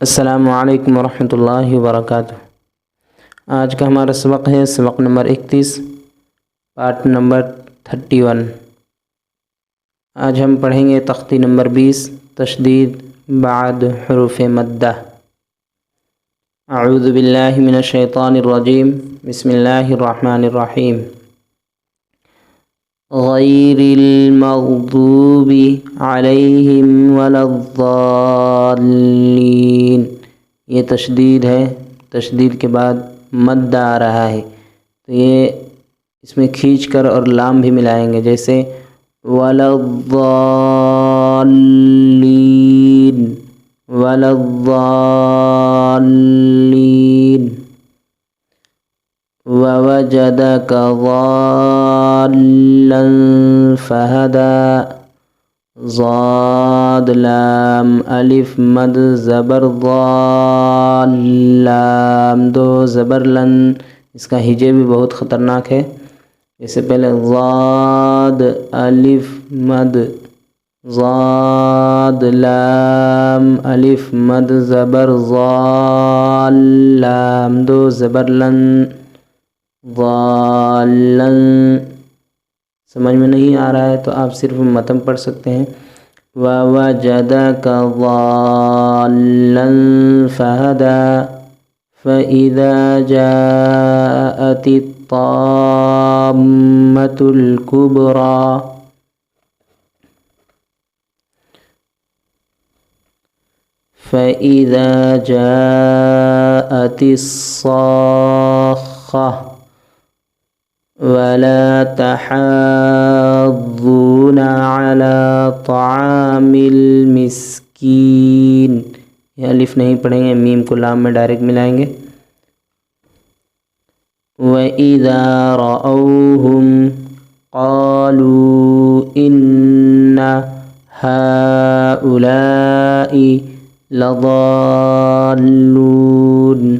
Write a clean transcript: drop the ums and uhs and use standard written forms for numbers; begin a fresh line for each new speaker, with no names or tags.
السلام علیکم ورحمۃ اللہ وبرکاتہ۔ آج کا ہمارا سبق ہے سبق نمبر 31، پارٹ نمبر 31۔ آج ہم پڑھیں گے تختی نمبر 20، تشدید بعد حروف مدہ۔ اعوذ باللہ من الشیطان الرجیم، بسم اللہ الرحمن الرحیم۔ غیر المغضوب علیہم ولا الضالین، یہ تشدید ہے، تشدید کے بعد مد آ رہا ہے، تو یہ اس میں کھینچ کر اور لام بھی ملائیں گے، جیسے ولا الضالین، ولا الضالین۔ ووجدک ضالا فہدی، ضاد لام الف مد زبر ضال لام دو زبر لن، اس کا ہجے بھی بہت خطرناک ہے۔ اس سے پہلے ضاد الف مد ضاد لام الف مد زبر ضال لام دو زبر لن ضالن۔ سمجھ میں نہیں آ رہا ہے تو آپ صرف متن پڑھ سکتے ہیں۔ وَوَجَدَكَ ضَالًّا فَهَدَى، فَإِذَا جَاءَتِ الطَّامَّةُ الْكُبْرَى، فَإِذَا جَاءَتِ الصَّاخَّةُ، وَلَا تَحَاضُّونَ عَلَى طَعَامِ الْمِسْكِينِ، یہ الف نہیں پڑھیں گے، میم کو لام میں ڈائریکٹ ملائیں گے۔ وَإِذَا رَأَوْهُمْ قَالُوا إِنَّ هَؤُلَاءِ لَضَالُّونَ،